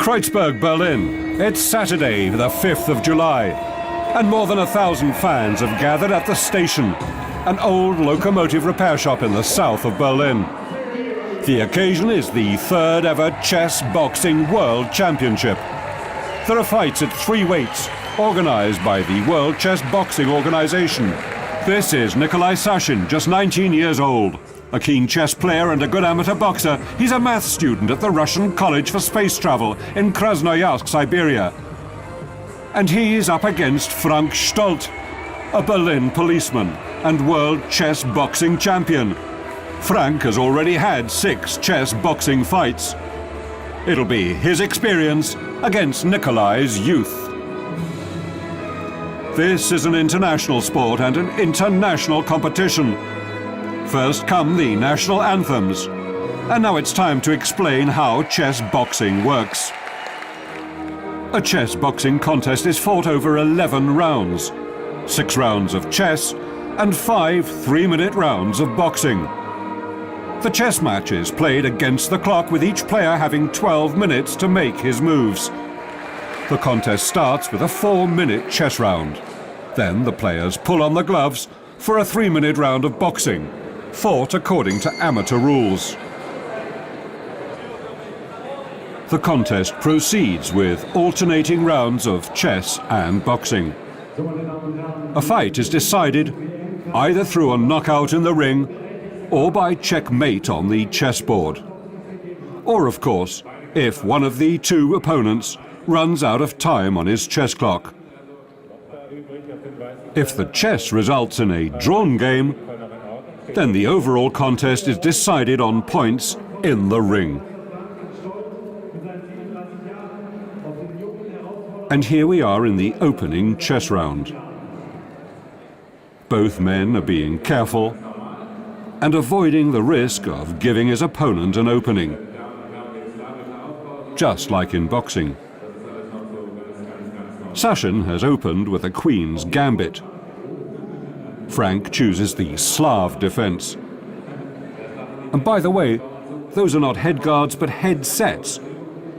Kreuzberg, Berlin. It's Saturday, the 5th of July, and more than 1,000 fans have gathered at the Station, an old locomotive repair shop in the south of Berlin. The occasion is the third ever Chess Boxing World Championship. There are fights at 3 weights, organized by the World Chess Boxing Organization. This is Nikolai Sashin, just 19 years old. A keen chess player and a good amateur boxer, he's a math student at the Russian College for Space Travel in Krasnoyarsk, Siberia. And he's up against Frank Stolt, a Berlin policeman and world chess boxing champion. Frank has already had 6 chess boxing fights. It'll be his experience against Nikolai's youth. This is an international sport and an international competition. First come the national anthems, and now it's time to explain how chess boxing works. A chess boxing contest is fought over 11 rounds, 6 rounds of chess and 5 3-minute rounds of boxing. The chess match is played against the clock, with each player having 12 minutes to make his moves. The contest starts with a 4-minute chess round. Then the players pull on the gloves for a 3-minute round of boxing, fought according to amateur rules. The contest proceeds with alternating rounds of chess and boxing. A fight is decided either through a knockout in the ring or by checkmate on the chessboard. Or, of course, if one of the 2 opponents runs out of time on his chess clock. If the chess results in a drawn game, then the overall contest is decided on points in the ring. And here we are in the opening chess round. Both men are being careful and avoiding the risk of giving his opponent an opening. Just like in boxing. Sashin has opened with a queen's gambit. Frank chooses the Slav defense. And by the way, those are not head guards but headsets,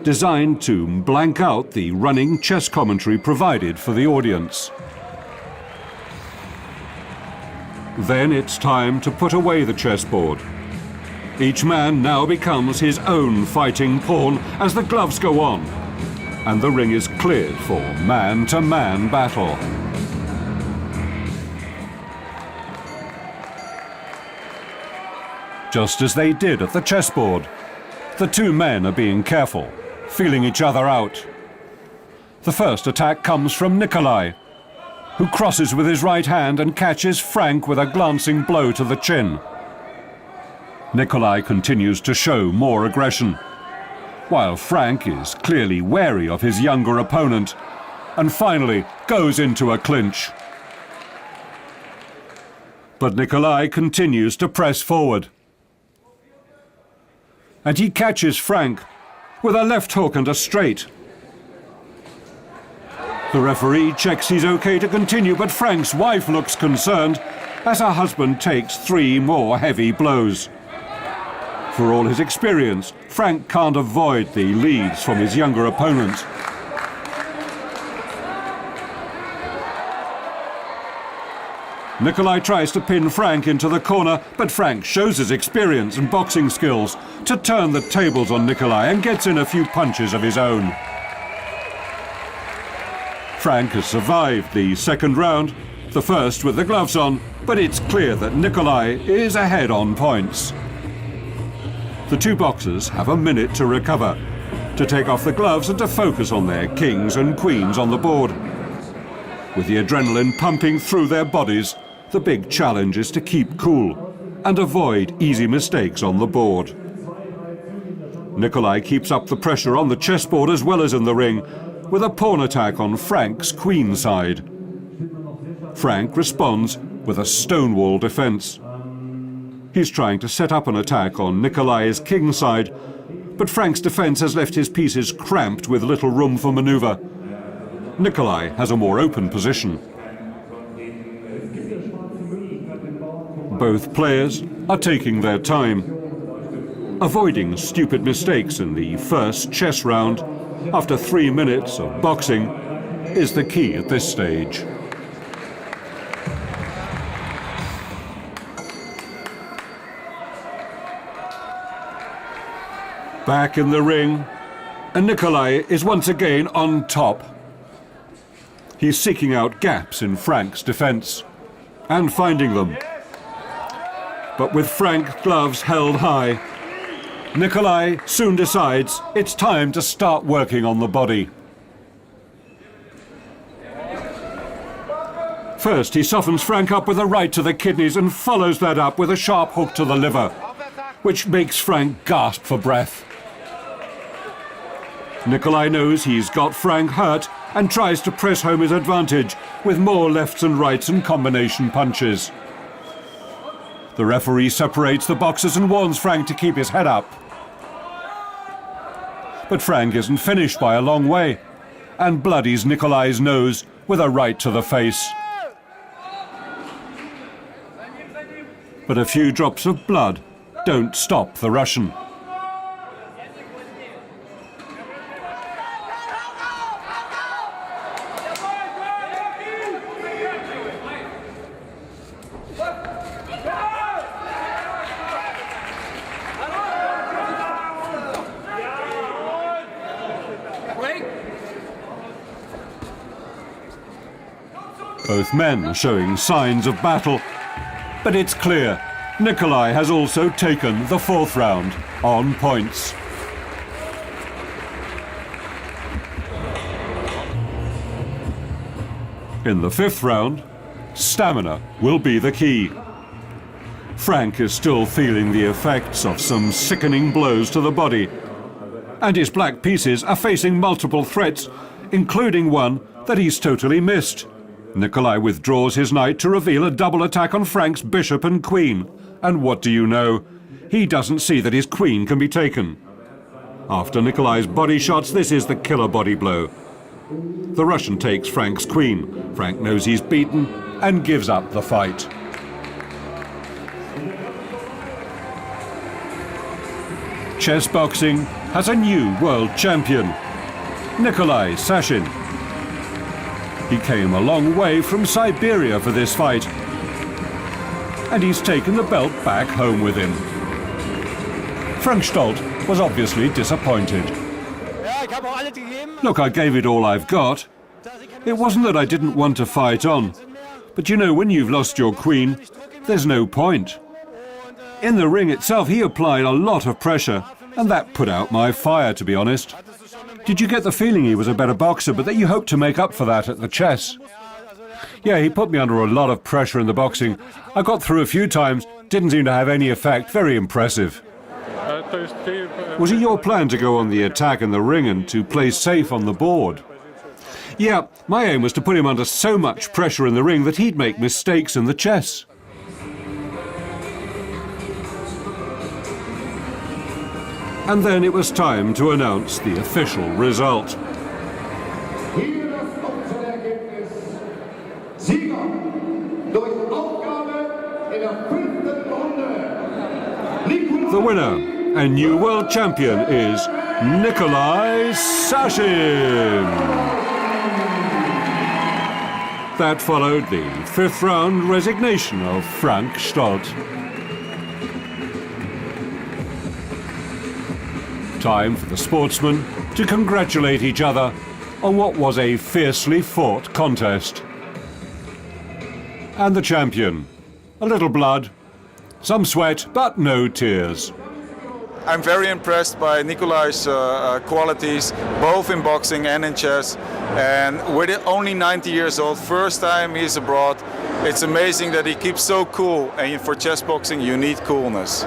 designed to blank out the running chess commentary provided for the audience. Then it's time to put away the chessboard. Each man now becomes his own fighting pawn as the gloves go on, and the ring is cleared for man-to-man battle. Just as they did at the chessboard, the 2 men are being careful, feeling each other out. The first attack comes from Nikolai, who crosses with his right hand and catches Frank with a glancing blow to the chin. Nikolai continues to show more aggression, while Frank is clearly wary of his younger opponent and finally goes into a clinch. But Nikolai continues to press forward. And he catches Frank with a left hook and a straight. The referee checks he's okay to continue, but Frank's wife looks concerned as her husband takes 3 more heavy blows. For all his experience, Frank can't avoid the leads from his younger opponent. Nikolai tries to pin Frank into the corner, but Frank shows his experience and boxing skills to turn the tables on Nikolai and gets in a few punches of his own. Frank has survived the second round, the first with the gloves on, but it's clear that Nikolai is ahead on points. The 2 boxers have a minute to recover, to take off the gloves and to focus on their kings and queens on the board. With the adrenaline pumping through their bodies, the big challenge is to keep cool and avoid easy mistakes on the board. Nikolai keeps up the pressure on the chessboard as well as in the ring, with a pawn attack on Frank's queen side. Frank responds with a stonewall defense. He's trying to set up an attack on Nikolai's king side, but Frank's defense has left his pieces cramped with little room for maneuver. Nikolai has a more open position. Both players are taking their time, avoiding stupid mistakes in the first chess round after 3 minutes of boxing is the key at this stage. Back in the ring, and Nikolai is once again on top. He's seeking out gaps in Frank's defense and finding them. But with Frank's gloves held high, Nikolai soon decides it's time to start working on the body. First, he softens Frank up with a right to the kidneys and follows that up with a sharp hook to the liver, which makes Frank gasp for breath. Nikolai knows he's got Frank hurt and tries to press home his advantage with more lefts and rights and combination punches. The referee separates the boxers and warns Frank to keep his head up. But Frank isn't finished by a long way and bloodies Nikolai's nose with a right to the face. But a few drops of blood don't stop the Russian. Both men are showing signs of battle, but it's clear Nikolai has also taken the 4th round on points. In the 5th round, stamina will be the key. Frank is still feeling the effects of some sickening blows to the body, and his black pieces are facing multiple threats, including one that he's totally missed. Nikolai withdraws his knight to reveal a double attack on Frank's bishop and queen. And what do you know? He doesn't see that his queen can be taken. After Nikolai's body shots, this is the killer body blow. The Russian takes Frank's queen. Frank knows he's beaten and gives up the fight. Chess boxing has a new world champion, Nikolai Sashin. He came a long way from Siberia for this fight, and he's taken the belt back home with him. Frank Stolt was obviously disappointed. Look, I gave it all I've got. It wasn't that I didn't want to fight on, but you know, when you've lost your queen, there's no point. In the ring itself, he applied a lot of pressure, and that put out my fire, to be honest. Did you get the feeling he was a better boxer, but that you hoped to make up for that at the chess? Yeah, he put me under a lot of pressure in the boxing. I got through a few times, didn't seem to have any effect. Very impressive. Was it your plan to go on the attack in the ring and to play safe on the board? Yeah, my aim was to put him under so much pressure in the ring that he'd make mistakes in the chess. And then it was time to announce the official result. The winner and new world champion is Nikolai Sashin. That followed the 5th round resignation of Frank Stolt. Time for the sportsmen to congratulate each other on what was a fiercely fought contest. And the champion, a little blood, some sweat, but no tears. I'm very impressed by Nikolai's qualities, both in boxing and in chess. And with only 90 years old, first time he's abroad, it's amazing that he keeps so cool. And for chess boxing, you need coolness.